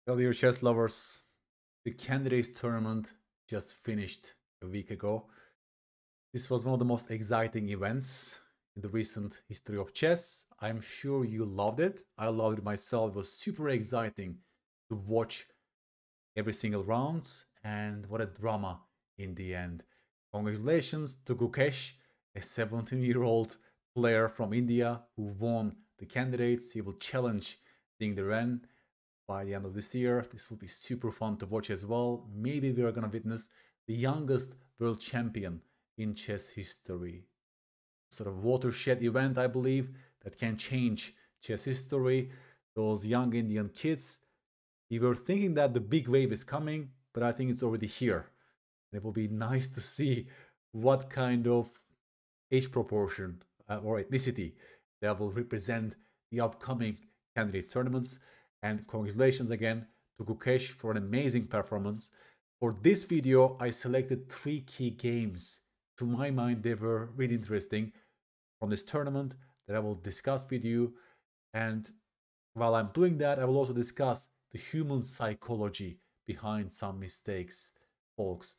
Well, dear chess lovers, the Candidates Tournament just finished a week ago. This was one of the most exciting events in the recent history of chess. I'm sure you loved it. I loved it myself. It was super exciting to watch every single round, and what a drama in the end. Congratulations to Gukesh, a 17-year-old player from India who won the candidates. He will challenge Ding Ren by the end of this year. This will be super fun to watch as well. Maybe we are going to witness the youngest world champion in chess history. Sort of watershed event, I believe, that can change chess history. Those young Indian kids, we were thinking that the big wave is coming, but I think it's already here. It will be nice to see what kind of age proportion or ethnicity that will represent the upcoming candidates tournaments. And congratulations again to Gukesh for an amazing performance. For this video, I selected 3 key games. To my mind, they were really interesting from this tournament that I will discuss with you. And while I'm doing that, I will also discuss the human psychology behind some mistakes, folks.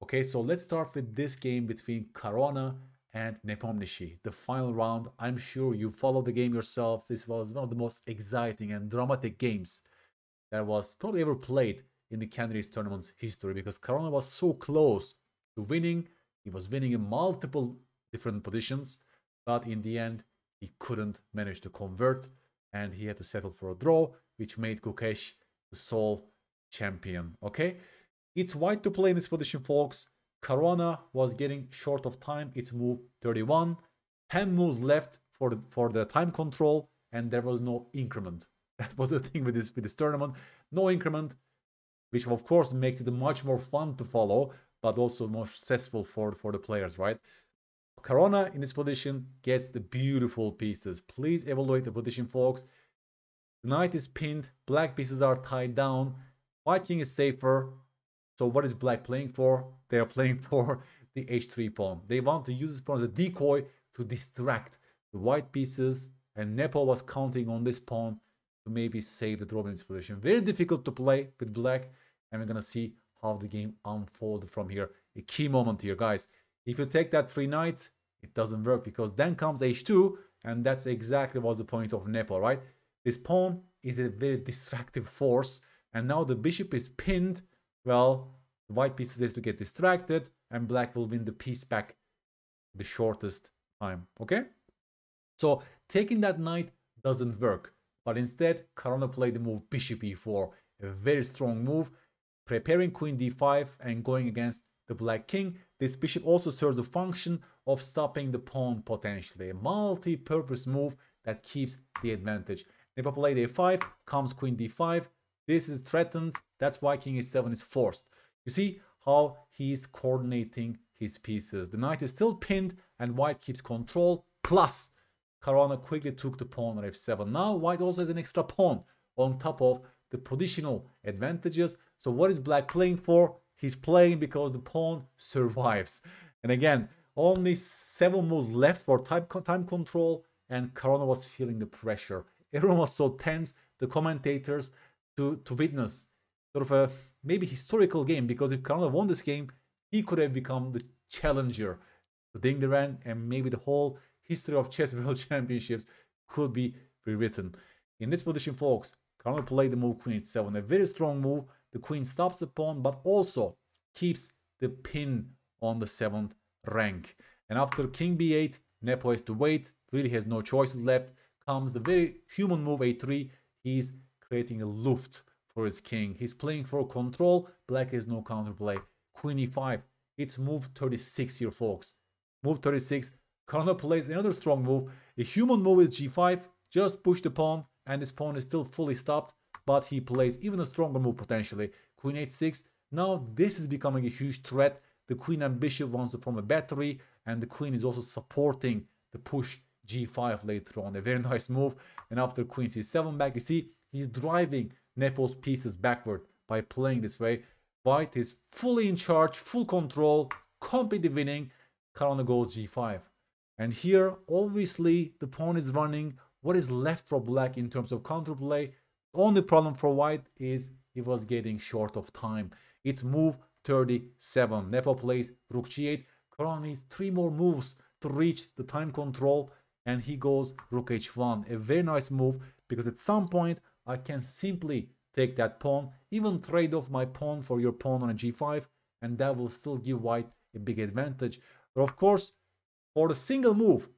Okay, so let's start with this game between Caruana and Nepomniachtchi, the final round. I'm sure you followed the game yourself. This was one of the most exciting and dramatic games that was probably ever played in the Candidates Tournament's history, because Caruana was so close to winning. He was winning in multiple different positions, but in the end, he couldn't manage to convert, and he had to settle for a draw, which made Gukesh the sole champion. Okay, it's white to play in this position, folks. Caruana was getting short of time. It's move 31. 10 moves left for the time control, and there was no increment. That was the thing with this tournament. No increment, which of course makes it much more fun to follow, but also more stressful for the players, right? Caruana in this position gets the beautiful pieces. Please evaluate the position, folks. The knight is pinned. Black pieces are tied down. White king is safer. So what is black playing for? They are playing for the h3 pawn. They want to use this pawn as a decoy to distract the white pieces. And Nepo was counting on this pawn to maybe save the draw in this position. Very difficult to play with black. And we're going to see how the game unfolded from here. A key moment here, guys. If you take that free knight, it doesn't work, because then comes h2. And that's exactly what's the point of Nepo, right? This pawn is a very distractive force. And now the bishop is pinned. Well, the white pieces has to get distracted, and black will win the piece back the shortest time. Okay? So taking that knight doesn't work. But instead, Caruana played the move bishop e4. A very strong move. Preparing queen d5 and going against the black king. This bishop also serves the function of stopping the pawn potentially. A multi-purpose move that keeps the advantage. Nepo played a5, comes queen d5. This is threatened. That's why king e7 is forced. You see how he's coordinating his pieces. The knight is still pinned and white keeps control. Plus, Caruana quickly took the pawn on f7. Now white also has an extra pawn on top of the positional advantages. So what is black playing for? He's playing because the pawn survives. And again, only 7 moves left for time control, and Caruana was feeling the pressure. Everyone was so tense. The commentators to witness sort of a maybe historical game, because if Caruana won this game, he could have become the challenger to Ding Ren, and maybe the whole history of chess world championships could be rewritten. In this position, folks, Caruana played the move queen h7, a very strong move. The queen stops the pawn, but also keeps the pin on the 7th rank. And after king b8, Nepo has to wait, really has no choices left. Comes the very human move a3. He's creating a luft for his king. He's playing for control. Black has no counterplay. Queen e5. It's move 36 here, folks. Move 36. Caruana plays another strong move. A human move is g5. Just push the pawn, and this pawn is still fully stopped. But he plays even a stronger move potentially. Queen h6. Now this is becoming a huge threat. The queen and bishop wants to form a battery, and the queen is also supporting the push g5 later on. A very nice move. And after queen c7 back, you see he's driving Nepo's pieces backward by playing this way. White is fully in charge, full control, completely winning. Caruana goes g5. And here, obviously, the pawn is running. What is left for black in terms of counterplay? The only problem for white is he was getting short of time. It's move 37. Nepo plays rook g8. Caruana needs 3 more moves to reach the time control, and he goes rook h1. A very nice move, because at some point I can simply take that pawn, even trade off my pawn for your pawn on a g5, and that will still give white a big advantage. But of course, for the single move,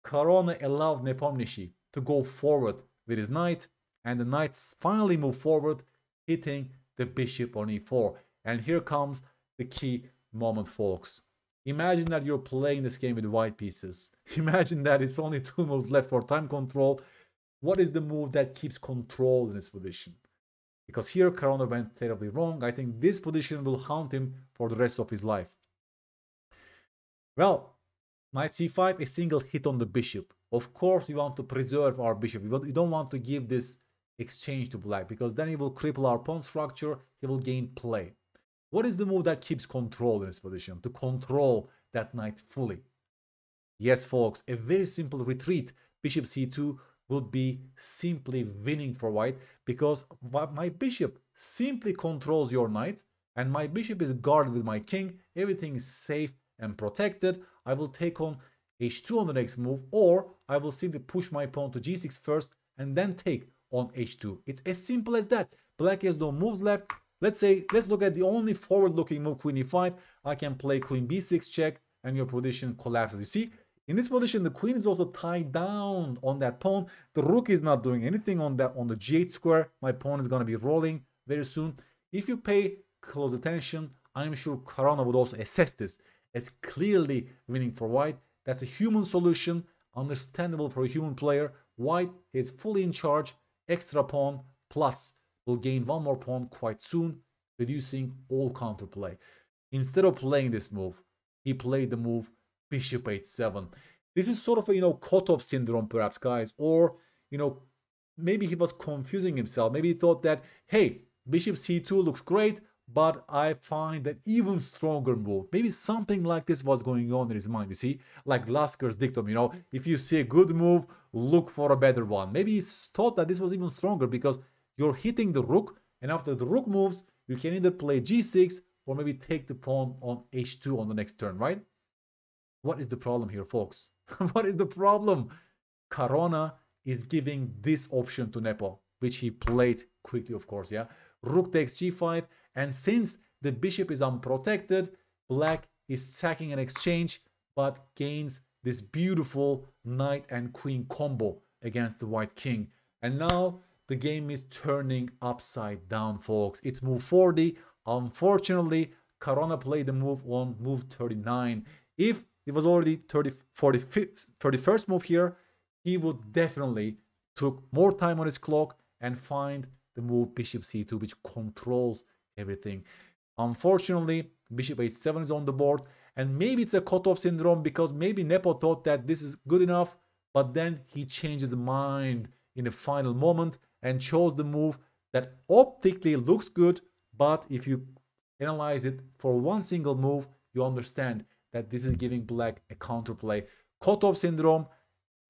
Caruana allowed Nepomniachtchi to go forward with his knight, and the knight finally moved forward, hitting the bishop on e4. And here comes the key moment, folks. Imagine that you're playing this game with white pieces. Imagine that it's only 2 moves left for time control. What is the move that keeps control in this position? Because here Caruana went terribly wrong. I think this position will haunt him for the rest of his life. Well, knight c5, a single hit on the bishop. Of course, we want to preserve our bishop. We don't want to give this exchange to black, because then he will cripple our pawn structure. He will gain play. What is the move that keeps control in this position, to control that knight fully? Yes, folks, a very simple retreat. Bishop c2 would be simply winning for white, because my bishop simply controls your knight, and my bishop is guarded with my king. Everything is safe and protected. I will take on h2 on the next move, or I will simply push my pawn to g6 first and then take on h2. It's as simple as that. Black has no moves left. Let's look at the only forward-looking move, queen e5. I can play queen b6 check, and your position collapses. You see, in this position, the queen is also tied down on that pawn. The rook is not doing anything on the g8 square. My pawn is going to be rolling very soon. If you pay close attention, I'm sure Caruana would also assess this as clearly winning for white. That's a human solution, understandable for a human player. White is fully in charge, extra pawn, plus will gain 1 more pawn quite soon, reducing all counterplay. Instead of playing this move, he played the move bishop h7. This is sort of a, cutoff syndrome perhaps, guys, or, maybe he was confusing himself. Maybe he thought that, hey, bishop c2 looks great, but I find that even stronger move. Maybe something like this was going on in his mind, you see? Like Lasker's dictum, if you see a good move, look for a better one. Maybe he thought that this was even stronger, because you're hitting the rook, and after the rook moves, you can either play g6 or maybe take the pawn on h2 on the next turn, right? What is the problem here, folks? What is the problem? Caruana is giving this option to Nepo, which he played quickly, of course, yeah? Rook takes g5, and since the bishop is unprotected, black is sacking an exchange, but gains this beautiful knight and queen combo against the white king. And now the game is turning upside down, folks. It's move 40. Unfortunately, Caruana played the move on move 39. If it was already 31st move here, he would definitely took more time on his clock and find the move bishop c2, which controls everything. Unfortunately, bishop h7 is on the board, and maybe it's a cutoff syndrome, because maybe Nepo thought that this is good enough, but then he changed his mind in the final moment and chose the move that optically looks good, but if you analyze it for one single move, you understand that this is giving black a counterplay. Cutoff syndrome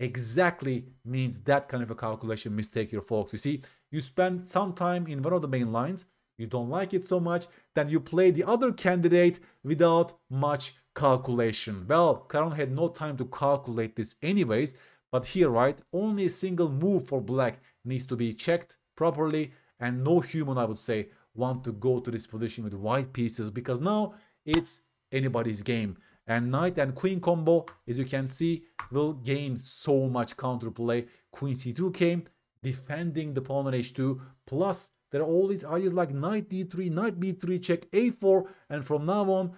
exactly means that kind of a calculation mistake here, folks. You see, you spend some time in one of the main lines, you don't like it so much, then you play the other candidate without much calculation. Well, Caruana had no time to calculate this anyways, but here, right, only a single move for black needs to be checked properly, and no human, I would say, want to go to this position with white pieces, because now it's anybody's game. And knight and queen combo, as you can see, will gain so much counterplay. Queen c2 came, defending the pawn on h2, plus there are all these ideas like knight d3, knight b3, check a4, and from now on,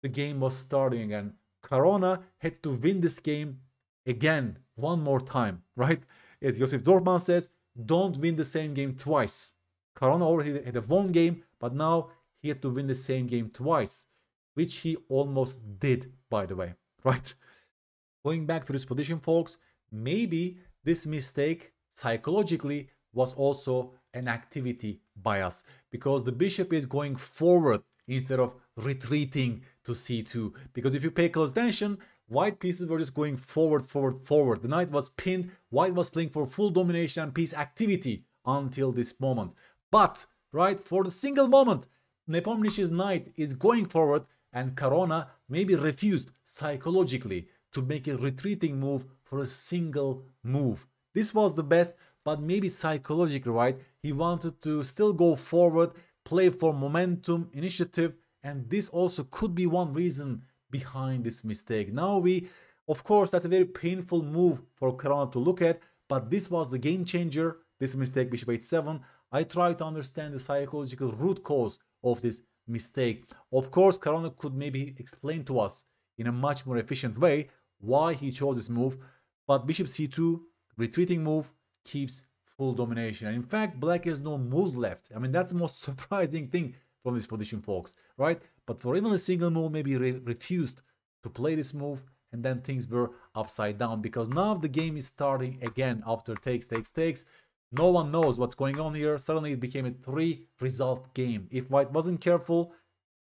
the game was starting again. Caruana had to win this game again, one more time, right? As Josef Dorfman says, don't win the same game twice. Caruana already had a won game, but now he had to win the same game twice, which he almost did, by the way, right? Going back to this position, folks, maybe this mistake psychologically was also an activity bias, because the bishop is going forward instead of retreating to c2. Because if you pay close attention, white pieces were just going forward, forward, forward. The knight was pinned, white was playing for full domination and piece activity until this moment. But right? For the single moment, Nepomniachtchi's knight is going forward and Caruana maybe refused psychologically to make a retreating move for a single move. This was the best, but maybe psychologically, right? He wanted to still go forward, play for momentum, initiative, and this also could be one reason behind this mistake. Now of course, that's a very painful move for Caruana to look at, but this was the game changer, this mistake, bishop h7. I try to understand the psychological root cause of this mistake. Of course, Caruana could maybe explain to us in a much more efficient way why he chose this move, but bishop c2, retreating move, keeps full domination. And in fact, black has no moves left. I mean, that's the most surprising thing from this position, folks, right? But for even a single move, maybe he refused to play this move, and then things were upside down, because now the game is starting again after takes. No one knows what's going on here. Suddenly it became a 3-result game. If white wasn't careful,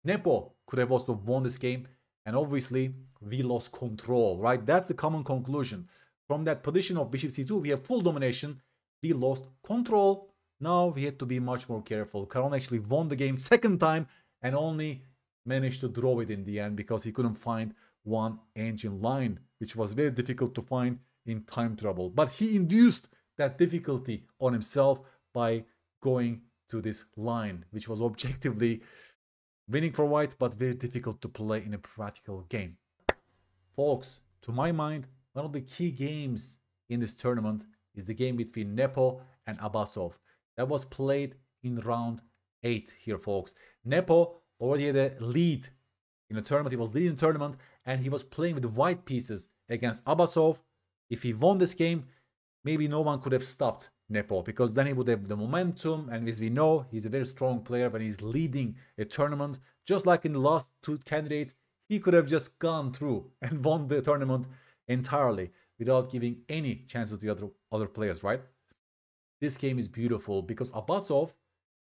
Nepo could have also won this game, and obviously we lost control, right? That's the common conclusion. From that position of bishop c2, we have full domination. We lost control. Now we had to be much more careful. Caruana actually won the game second time and only managed to draw it in the end because he couldn't find one engine line, which was very difficult to find in time trouble. But he induced that difficulty on himself by going to this line, which was objectively winning for white, but very difficult to play in a practical game. Folks, to my mind, one of the key games in this tournament is the game between Nepo and Abasov. That was played in round 8 here, folks. Nepo already had a lead in the tournament. He was leading the tournament, and he was playing with the white pieces against Abasov. If he won this game, maybe no one could have stopped Nepo, because then he would have the momentum, and as we know, he's a very strong player when he's leading a tournament. Just like in the last 2 candidates, he could have just gone through and won the tournament entirely without giving any chance to the other players, right? This game is beautiful because Abasov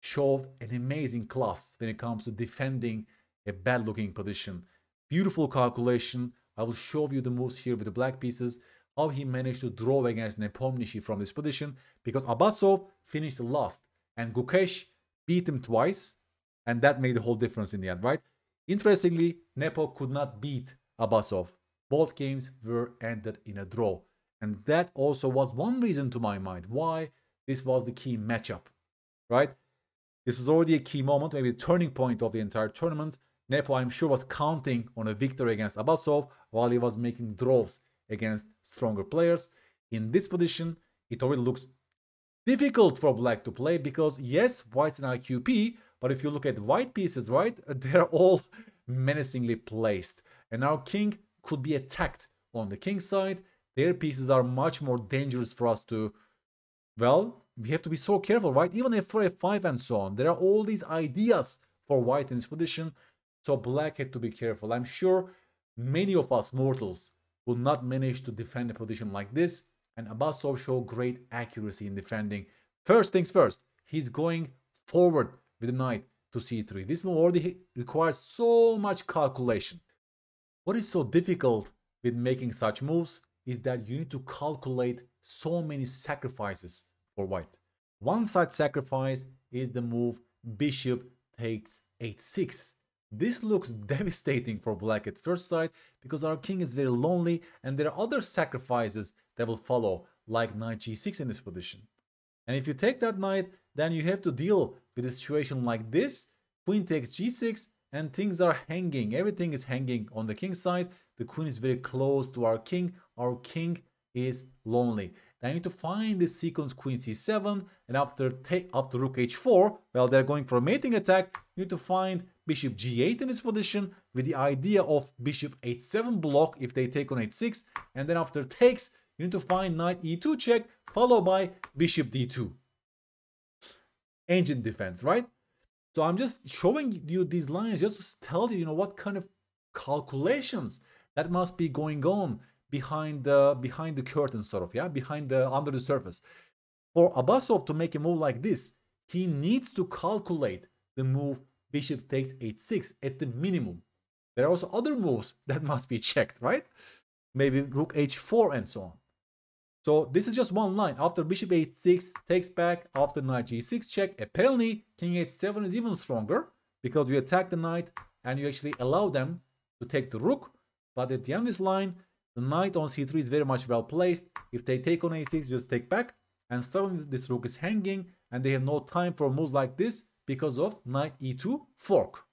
showed an amazing class when it comes to defending a bad looking position. Beautiful calculation. I will show you the moves here with the black pieces, how he managed to draw against Nepomniachtchi from this position, because Abasov finished last and Gukesh beat him twice, and that made the whole difference in the end, right? Interestingly, Nepo could not beat Abasov. Both games were ended in a draw, and that also was one reason to my mind why this was the key matchup, right? This was already a key moment, maybe the turning point of the entire tournament. Nepo, I'm sure, was counting on a victory against Abasov while he was making draws against stronger players. In this position, it already looks difficult for black to play because, yes, white's an IQP, but if you look at white pieces, right, they're all menacingly placed. And our king could be attacked on the king side. Their pieces are much more dangerous for us to, well, we have to be so careful, right? Even f4, f5 and so on. There are all these ideas for white in this position. So black had to be careful. I'm sure many of us mortals will not manage to defend a position like this. And Abasov showed great accuracy in defending. First things first, he's going forward with the knight to c3. This move already requires so much calculation. What is so difficult with making such moves is that you need to calculate so many sacrifices for white. One such sacrifice is the move bishop takes h6. This looks devastating for black at first sight because our king is very lonely, and there are other sacrifices that will follow, like knight g6 in this position. And if you take that knight, then you have to deal with a situation like this. Queen takes g6 and things are hanging. Everything is hanging on the king side. The queen is very close to our king. Our king is lonely. Then you need to find this sequence queen c7, and after rook h4, well, they're going for a mating attack. You need to find bishop g8 in this position with the idea of bishop h7 block if they take on h6, and then after takes, you need to find knight e2 check followed by bishop d2. Ancient defense, right? So I'm just showing you these lines just to tell you, what kind of calculations that must be going on behind the curtain, sort of, yeah, under the surface. For Abasov to make a move like this, he needs to calculate the move bishop takes h6 at the minimum. There are also other moves that must be checked, right? Maybe rook h4 and so on. So this is just one line. After bishop h6 takes back, after knight g6 check. Apparently king h7 is even stronger because you attack the knight and you actually allow them to take the rook. But at the end of this line, the knight on c3 is very much well placed. If they take on a6, just take back. And suddenly this rook is hanging and they have no time for moves like this because of knight e2 fork.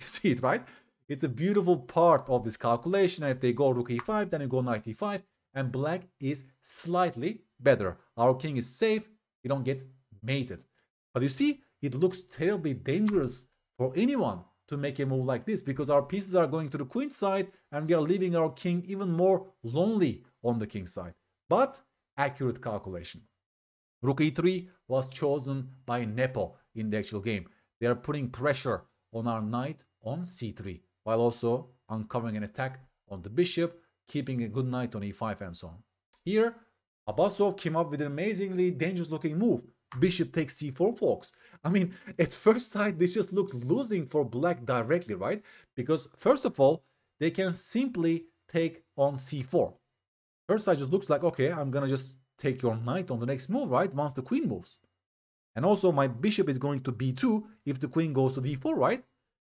You see it, right? It's a beautiful part of this calculation. And if they go rook e5, then you go knight e5. And black is slightly better. Our king is safe. We don't get mated. But you see, it looks terribly dangerous for anyone to make a move like this because our pieces are going to the queen side and we are leaving our king even more lonely on the king side. But accurate calculation. Rook e3 was chosen by Nepo in the actual game. They are putting pressure on our knight on c3 while also uncovering an attack on the bishop, keeping a good knight on e5 and so on. Here, Abasov came up with an amazingly dangerous looking move. Bishop takes c4, folks. I mean, at first sight, this just looks losing for black directly, right? Because first of all, they can simply take on c4. First sight just looks like, okay, I'm gonna just take your knight on the next move, right? Once the queen moves. And also my bishop is going to b2 if the queen goes to d4, right?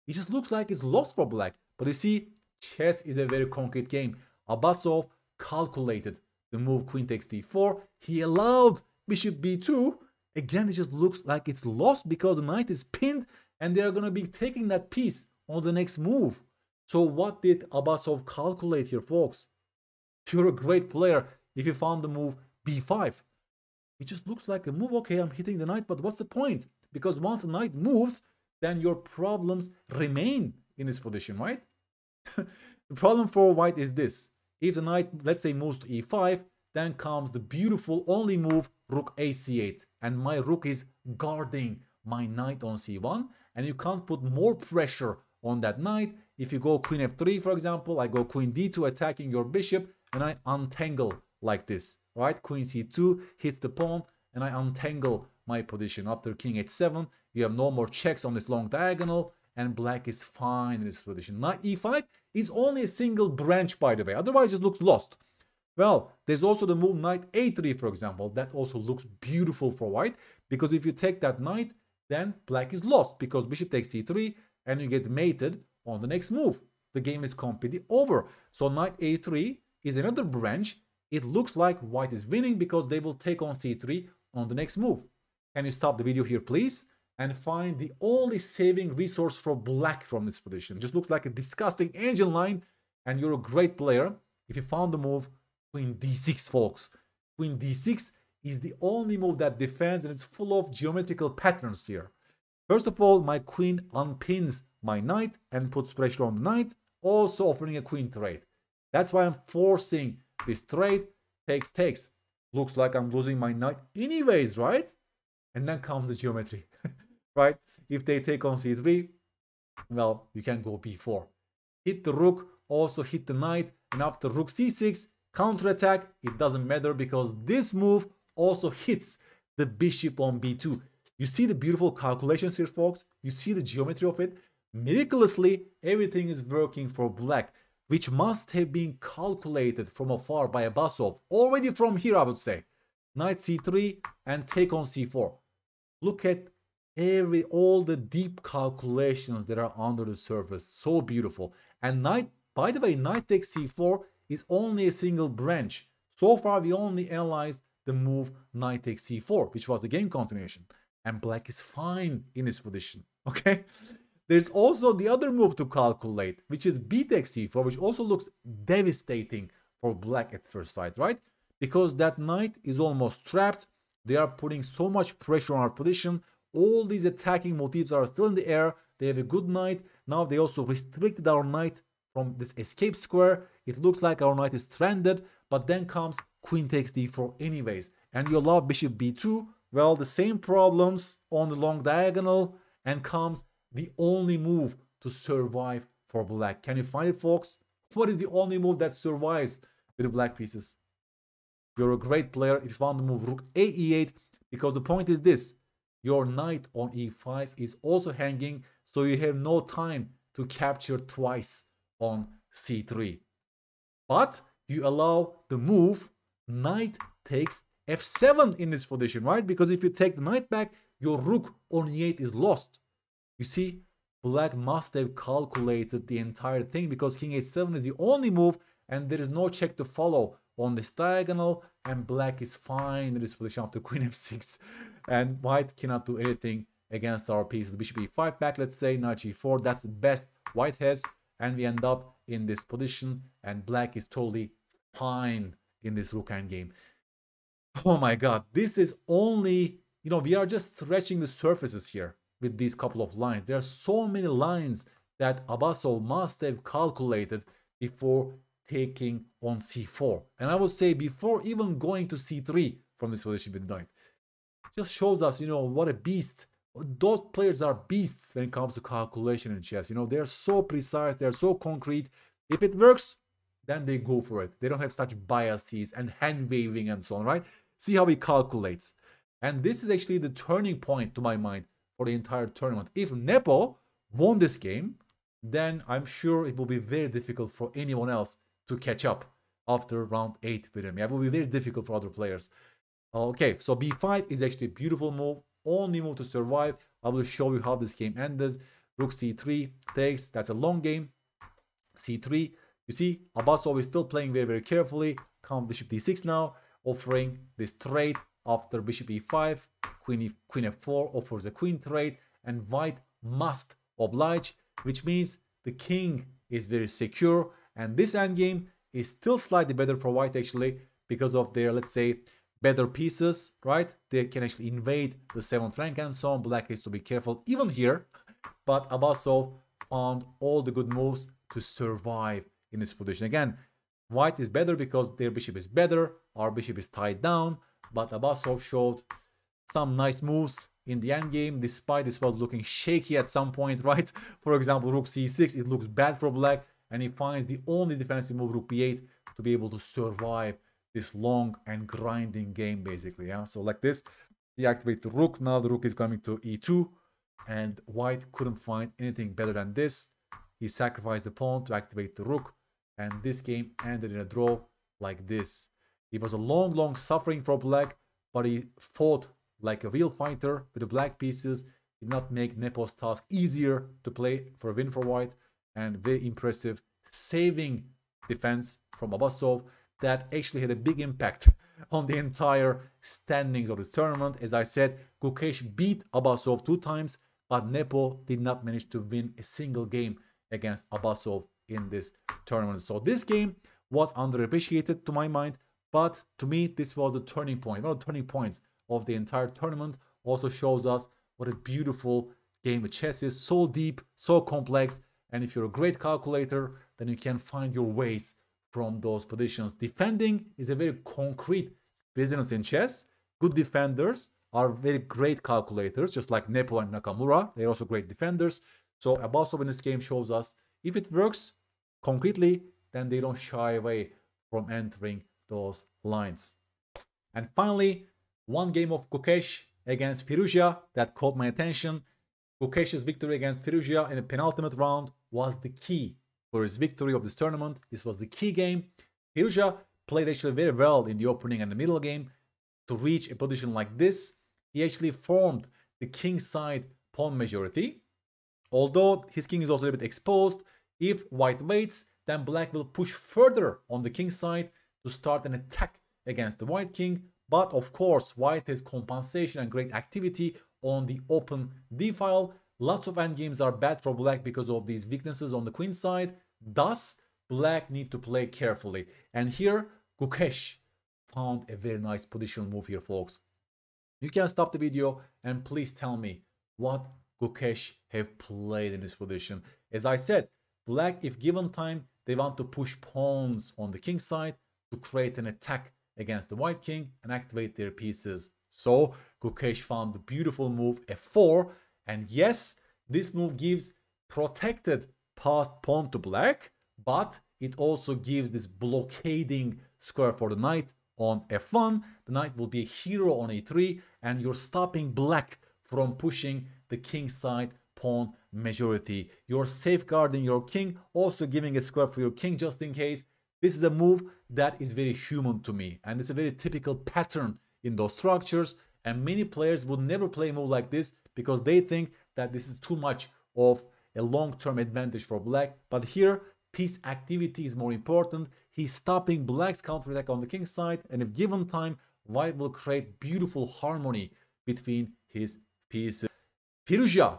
It just looks like it's lost for black. But you see, chess is a very concrete game. Abasov calculated the move queen takes d4. He allowed bishop b2. Again, it just looks like it's lost because the knight is pinned and they're going to be taking that piece on the next move. So what did Abasov calculate here, folks? You're a great player if you found the move b5. It just looks like a move. Okay, I'm hitting the knight, but what's the point? Because once the knight moves, then your problems remain in this position, right? The problem for white is this. If the knight, let's say, moves to e5, then comes the beautiful only move, rook ac8. And my rook is guarding my knight on c1. And you can't put more pressure on that knight. If you go queen f3, for example, I go queen d2 attacking your bishop, and I untangle like this, right? Queen c2 hits the pawn, and I untangle my position. After king h7, you have no more checks on this long diagonal, and black is fine in this position. Knight e5 is only a single branch, by the way. Otherwise, it looks lost. Well, there's also the move knight a3, for example. That also looks beautiful for white, because if you take that knight, then black is lost, because bishop takes c3, and you get mated on the next move. The game is completely over. So knight a3 is another branch. It looks like white is winning because they will take on c3 on the next move. Can you stop the video here, please? And find the only saving resource for black from this position. Just looks like a disgusting engine line, and you're a great player if you found the move queen d6, folks. Queen d6 is the only move that defends, and it's full of geometrical patterns here. First of all, my queen unpins my knight and puts pressure on the knight, also offering a queen trade. That's why I'm forcing this trade. Takes. Looks like I'm losing my knight anyways, right? And then comes the geometry. Right? If they take on c3, well, you can go b4. Hit the rook, also hit the knight, and after rook c6, counterattack, it doesn't matter because this move also hits the bishop on b2. You see the beautiful calculations here, folks? You see the geometry of it? Miraculously, everything is working for black, which must have been calculated from afar by Abasov. Already from here, I would say. Knight c3 and take on c4. Look at all the deep calculations that are under the surface. So beautiful. And knight, by the way, knight takes c4 is only a single branch. So far, we only analyzed the move knight takes c4, which was the game continuation. And black is fine in this position. Okay? There's also the other move to calculate, which is b takes c4, which also looks devastating for black at first sight, right? Because that knight is almost trapped. They are putting so much pressure on our position. All these attacking motifs are still in the air. They have a good knight. Now they also restricted our knight from this escape square. It looks like our knight is stranded, but then comes queen takes d4 anyways. And you allow bishop b2. Well, the same problems on the long diagonal, and comes the only move to survive for black. Can you find it, folks? What is the only move that survives with the black pieces? You're a great player if you found the move rook a e8, because the point is this. Your knight on e5 is also hanging, so you have no time to capture twice on c3. But you allow the move knight takes f7 in this position, right? Because if you take the knight back, your rook on e8 is lost. You see, black must have calculated the entire thing because king h7 is the only move and there is no check to follow on this diagonal, and black is fine in this position after queen f6, and white cannot do anything against our pieces. Bishop e5 back, let's say, knight g4, that's the best white has, and we end up in this position and black is totally fine in this rook endgame. Oh my god, this is only, we are just stretching the surfaces here with these couple of lines. There are so many lines that Abasov must have calculated before taking on c4, and I would say before even going to c3 from this position with knight. Just shows us, what a beast. Those players are beasts when it comes to calculation in chess. They're so precise, they're so concrete. If it works, then they go for it. They don't have such biases and hand waving and so on, right? See how he calculates. And this is actually the turning point to my mind for the entire tournament. If Nepo won this game, then I'm sure it will be very difficult for anyone else to catch up after round 8 with him. It will be very difficult for other players. Okay, so b5 is actually a beautiful move. Only move to survive. I will show you how this game ended. Rook c3 takes. That's a long game. c3. You see, Abasov is still playing very, very carefully. Come bishop d6 now, offering this trade after bishop e5. Queen f4 offers a queen trade, and white must oblige, which means the king is very secure. And this endgame is still slightly better for white actually because of their, let's say, better pieces, right? They can actually invade the 7th rank and so on. Black has to be careful even here, but Abasov found all the good moves to survive in this position. Again, white is better because their bishop is better, our bishop is tied down, but Abasov showed some nice moves in the endgame, despite this was looking shaky at some point, right? For example, rook c6, it looks bad for black, and he finds the only defensive move, rook b8, to be able to survive this long and grinding game, basically. Yeah, so like this, he activates the rook. Now the rook is coming to e2, and white couldn't find anything better than this. He sacrificed the pawn to activate the rook, and this game ended in a draw like this. It was a long suffering for black, but he fought like a real fighter with the black pieces. Did not make Nepo's task easier to play for a win for white, and very impressive saving defense from Abasov that actually had a big impact on the entire standings of this tournament. As I said, Gukesh beat Abasov 2 times, but Nepo did not manage to win a single game against Abasov in this tournament. So this game was underappreciated to my mind, but to me this was the turning point. One of the turning points of the entire tournament. Also shows us what a beautiful game of chess is. So deep, so complex, and if you're a great calculator, then you can find your ways from those positions. Defending is a very concrete business in chess. Good defenders are very great calculators, just like Nepo and Nakamura. They're also great defenders. So Abasov in this game shows us if it works concretely, then they don't shy away from entering those lines. And finally, one game of Gukesh against Firouzja that caught my attention. Gukesh's victory against Firouzja in the penultimate round was the key for his victory of this tournament. This was the key game. Firouzja played actually very well in the opening and the middle game to reach a position like this. He actually formed the king side pawn majority. Although his king is also a little bit exposed, if white waits, then black will push further on the king side to start an attack against the white king. But of course, white has compensation and great activity on the open d file. Lots of endgames are bad for black because of these weaknesses on the queen side. Thus, black need to play carefully. And here, Gukesh found a very nice positional move here, folks. You can stop the video and please tell me what Gukesh have played in this position. As I said, black, if given time, they want to push pawns on the king side to create an attack against the white king and activate their pieces. So Gukesh found the beautiful move f4, and yes, this move gives protected passed pawn to black, but it also gives this blockading square for the knight on f1. The knight will be a hero on a3, and you're stopping black from pushing the king side pawn majority. You're safeguarding your king, also giving a square for your king just in case This is a move that is very human to me, and it's a very typical pattern in those structures, and many players would never play a move like this because they think that this is too much of a long-term advantage for black. But here, piece activity is more important. He's stopping black's counterattack on the king side, and if given time, white will create beautiful harmony between his pieces. Firouzja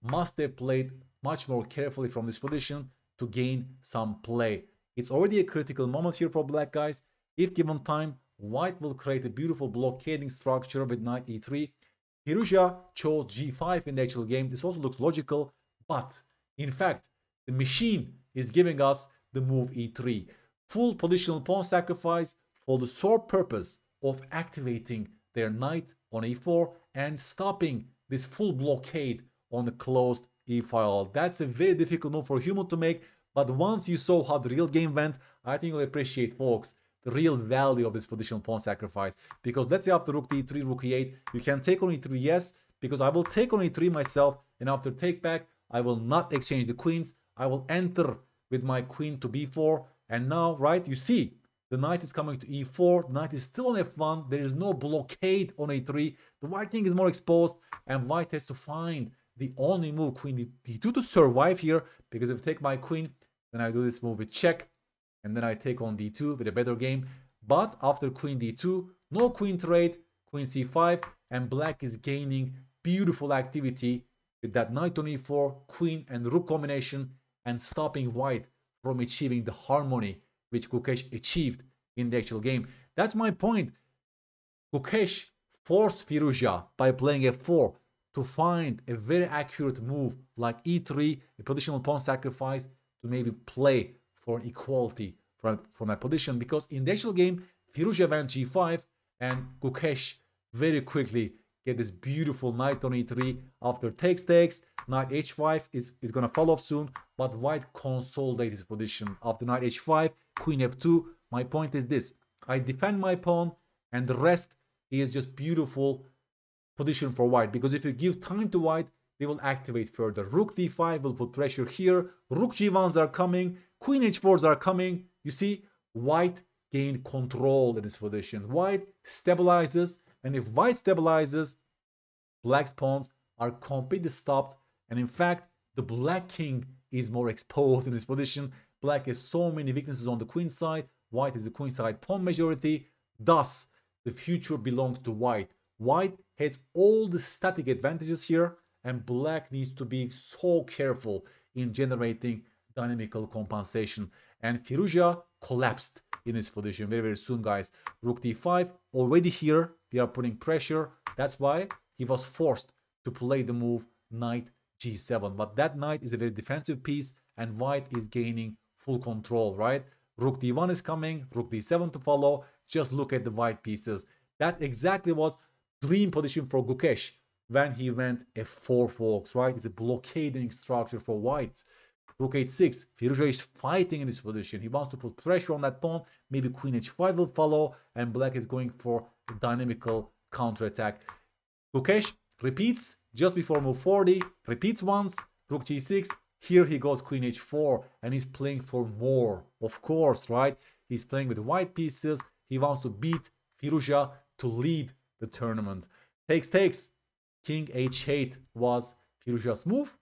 must have played much more carefully from this position to gain some play. It's already a critical moment here for black, guys. If given time, white will create a beautiful blockading structure with knight e3. Firouzja chose g5 in the actual game. This also looks logical, but in fact, the machine is giving us the move e3. Full positional pawn sacrifice for the sole purpose of activating their knight on e4 and stopping this full blockade on the closed e file. That's a very difficult move for a human to make, but once you saw how the real game went, I think you'll appreciate, folks, the real value of this positional pawn sacrifice. Because let's say after rook d3, rook e8, you can take on e3, yes, because I will take on e3 myself, and after take back, I will not exchange the queens. I will enter with my queen to b4, and now, right, you see, the knight is coming to e4, the knight is still on f1, there is no blockade on a3, the white king is more exposed, and white has to find the only move, queen d2, to survive here, because if I take my queen, then I do this move with check, and then I take on d2 with a better game. But after queen d2, no queen trade, queen c5, and black is gaining beautiful activity with that knight on e4, queen and rook combination, and stopping white from achieving the harmony which Gukesh achieved in the actual game. That's my point. Gukesh forced Firouzja by playing f4 to find a very accurate move like e3, a positional pawn sacrifice, to maybe play for an equality from that position. Because in the actual game, Firouzja went g5 and Gukesh very quickly get this beautiful knight on e3 after takes, knight h5 is going to follow soon, but white consolidates his position. After knight h5, queen f2, my point is this: I defend my pawn, and the rest is just beautiful position for white, because if you give time to white, they will activate further. Rook d5 will put pressure here, rook g1s are coming, queen h4s are coming. You see, white gained control in this position. White stabilizes, and if white stabilizes, black's pawns are completely stopped, and in fact, the black king is more exposed in this position. Black has so many weaknesses on the queen side, white is the queen side pawn majority, thus the future belongs to white. White has all the static advantages here, and black needs to be so careful in generating dynamical compensation. And Firouzja collapsed in this position very, very soon, guys. Rook d5, already here, we are putting pressure. That's why he was forced to play the move knight g7. But that knight is a very defensive piece, and white is gaining full control, right? Rook d1 is coming, rook d7 to follow. Just look at the white pieces. That exactly was dream position for Gukesh when he went f4, folks, right? It's a blockading structure for white. Rook h6, Firouzja is fighting in this position. He wants to put pressure on that pawn. Maybe queen h5 will follow, and black is going for a dynamical counterattack. Gukesh repeats just before move 40, repeats once, rook g6. Here he goes queen h4, and he's playing for more, of course, right? He's playing with white pieces. He wants to beat Firouzja to lead the tournament. Takes, king h8 was Firouzja's move.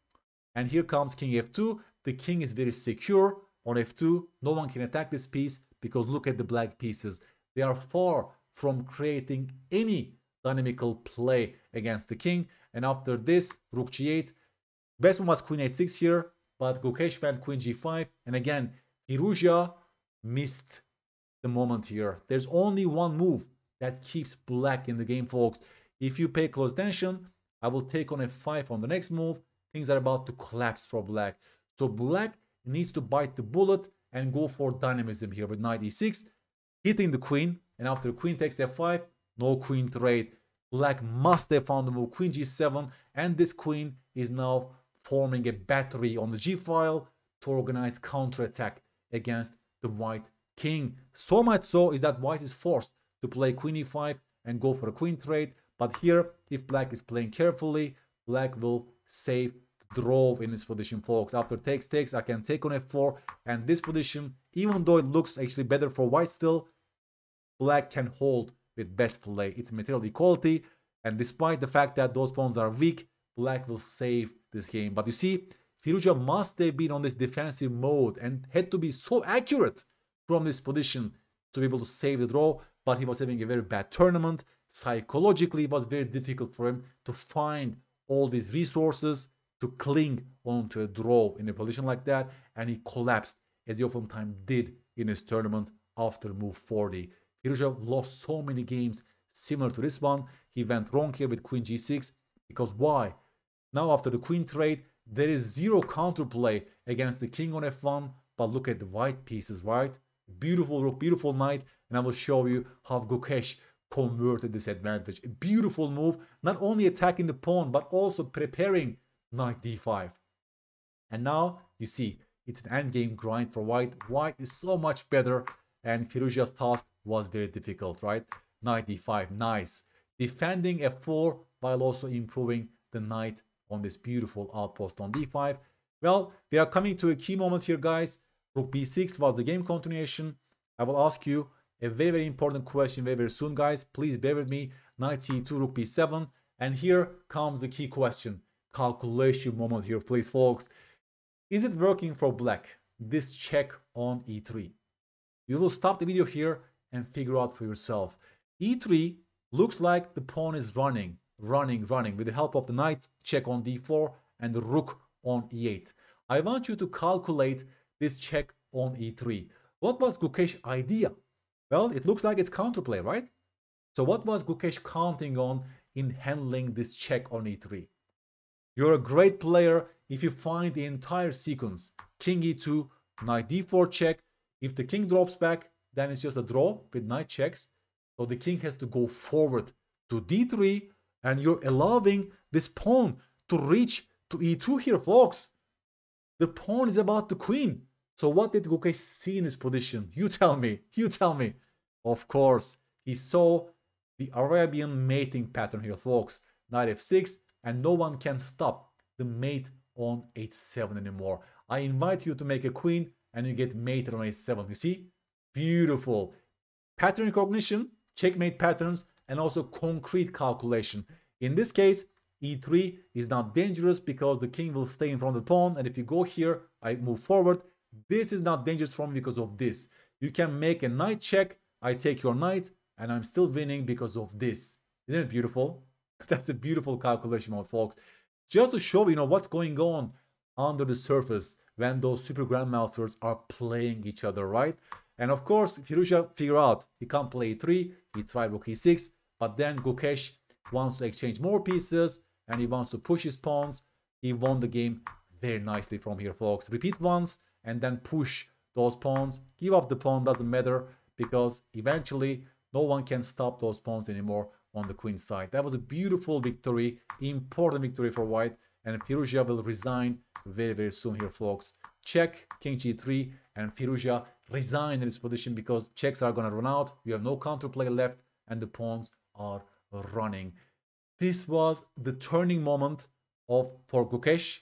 And here comes king f2. The king is very secure on f2. No one can attack this piece because look at the black pieces. They are far from creating any dynamical play against the king. And after this, rook g8. Best one was queen h6 here, but Gukesh went queen g5. And again, Firouzja missed the moment here. There's only one move that keeps black in the game, folks. If you pay close attention, I will take on f5 on the next move. Things are about to collapse for black. So black needs to bite the bullet and go for dynamism here with knight e6, hitting the queen. And after queen takes f5, no queen trade. Black must have found the move queen g7, and this queen is now forming a battery on the g file to organize counterattack against the white king. So much so is that white is forced to play queen e5 and go for a queen trade. But here, if black is playing carefully, black will save the draw in this position, folks. After takes, I can take on f4, and this position, even though it looks actually better for white still, black can hold with best play. It's material equality, and despite the fact that those pawns are weak, black will save this game. But you see, Firouzja must have been on this defensive mode and had to be so accurate from this position to be able to save the draw, but he was having a very bad tournament. Psychologically, it was very difficult for him to find all these resources to cling onto a draw in a position like that, and he collapsed, as he oftentimes did in his tournament after move 40. Firouzja lost so many games similar to this one. He went wrong here with queen g6, because why? Now after the queen trade, there is zero counterplay against the king on f1, but look at the white pieces, right? Beautiful rook, beautiful knight, and I will show you how Gukesh converted this advantage. A beautiful move, not only attacking the pawn, but also preparing knight d5. And now, you see, it's an endgame grind for white. White is so much better, and Firouzja's task was very difficult, right? Knight d5, nice. Defending f4 while also improving the knight on this beautiful outpost on d5. Well, we are coming to a key moment here, guys. Rook b6 was the game continuation. I will ask you a very, very important question very, very soon, guys. Please bear with me. Knight c2, rook b7. And here comes the key question. Calculation moment here, please, folks. Is it working for black, this check on e3? You will stop the video here and figure out for yourself. e3 looks like the pawn is running with the help of the knight check on d4 and the rook on e8. I want you to calculate this check on e3. What was Gukesh's idea? Well, it looks like it's counterplay, right? So what was Gukesh counting on in handling this check on e3? You're a great player if you find the entire sequence. King e2, knight d4 check. If the king drops back, then it's just a draw with knight checks. So the king has to go forward to d3, and you're allowing this pawn to reach to e2 here, folks. The pawn is about the queen. So what did Gukesh see in his position? You tell me. You tell me. Of course, he saw the Arabian mating pattern here, folks. Knight f6, and no one can stop the mate on h7 anymore. I invite you to make a queen, and you get mated on h7. You see? Beautiful. Pattern recognition, checkmate patterns, and also concrete calculation. In this case, e3 is not dangerous because the king will stay in front of the pawn, and if you go here, I move forward. This is not dangerous for me because of this. You can make a knight check, I take your knight, and I'm still winning because of this. Isn't it beautiful? That's a beautiful calculation mode, folks. Just to show you know what's going on under the surface when those super grandmasters are playing each other, right? And of course, Firouzja figured out he can't play e3, he tried rook e6, but then Gukesh wants to exchange more pieces and he wants to push his pawns. He won the game very nicely from here, folks. Repeat once and then push those pawns. Give up the pawn, doesn't matter, because eventually no one can stop those pawns anymore on the queen side. That was a beautiful victory, important victory for white, and Firouzja will resign very, very soon here, folks. Check, king g3, and Firouzja resign in this position because checks are gonna run out. You have no counterplay left, and the pawns are running. This was the turning moment for Gukesh.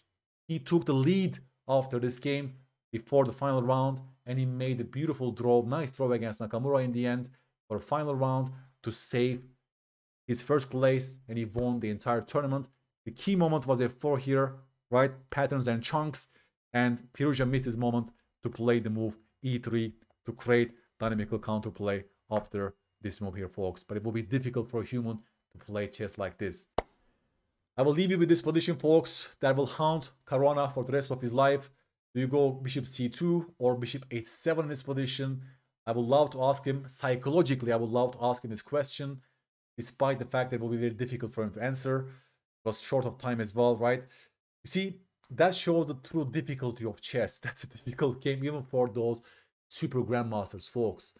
He took the lead after this game before the final round, and he made a beautiful draw, nice draw against Nakamura in the end for a final round to save his first place, and he won the entire tournament. The key moment was f4 here, right? Patterns and chunks, and Firouzja missed his moment to play the move e3 to create dynamical counterplay after this move here, folks. But it will be difficult for a human to play chess like this. I will leave you with this position, folks, that will haunt Caruana for the rest of his life. Do you go bishop c2 or bishop h7 in this position? I would love to ask him. Psychologically, I would love to ask him this question, despite the fact that it will be very difficult for him to answer. It was short of time as well, right? You see, that shows the true difficulty of chess. That's a difficult game, even for those super grandmasters, folks.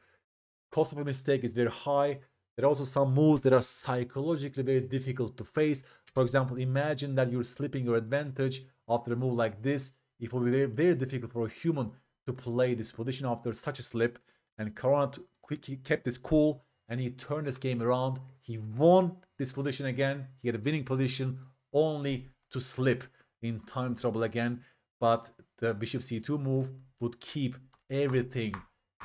Cost of a mistake is very high. There are also some moves that are psychologically very difficult to face. For example, imagine that you're slipping your advantage after a move like this. It will be very, very difficult for a human to play this position after such a slip. And Caruana kept this cool, and he turned this game around. He won this position again. He had a winning position only to slip. in time trouble again. But the bishop c2 move would keep everything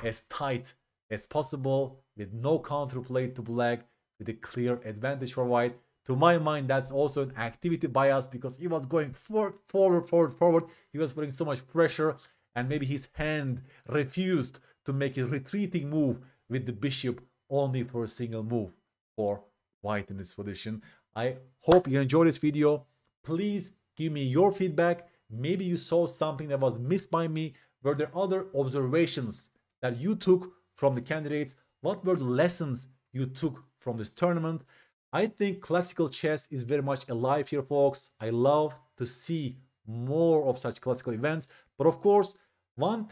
as tight as possible with no counterplay to black, with a clear advantage for white. To my mind, that's also an activity bias because he was going forward. He was putting so much pressure, and maybe his hand refused to make a retreating move with the bishop only for a single move for white in this position. I hope you enjoyed this video. Please give me your feedback. Maybe you saw something that was missed by me. Were there other observations that you took from the candidates? What were the lessons you took from this tournament? I think classical chess is very much alive here, folks. I love to see more of such classical events. But of course, one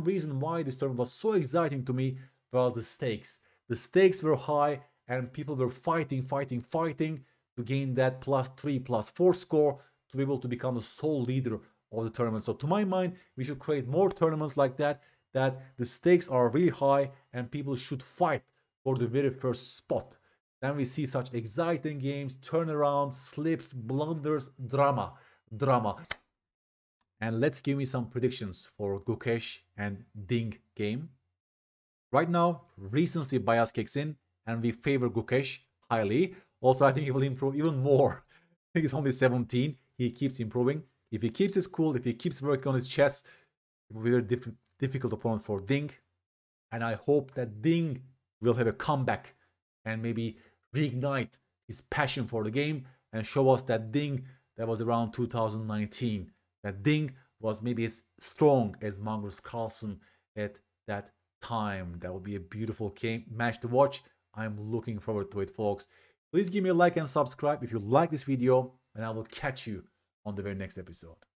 reason why this tournament was so exciting to me was the stakes. The stakes were high and people were fighting to gain that +3, +4 score to be able to become the sole leader of the tournament. So to my mind, we should create more tournaments like that the stakes are really high and people should fight for the very first spot. Then we see such exciting games, turnarounds, slips, blunders, drama. And let's give me some predictions for Gukesh and Ding game. Right now, recency bias kicks in and we favor Gukesh highly. Also, I think he will improve even more. I think he's only 17. He keeps improving. If he keeps his cool, if he keeps working on his chess, it will be a very difficult opponent for Ding. And I hope that Ding will have a comeback and maybe reignite his passion for the game and show us that Ding that was around 2019, that Ding was maybe as strong as Magnus Carlsen at that time. That will be a beautiful game match to watch. I'm looking forward to it, folks. Please give me a like and subscribe if you like this video, and I will catch you on the very next episode.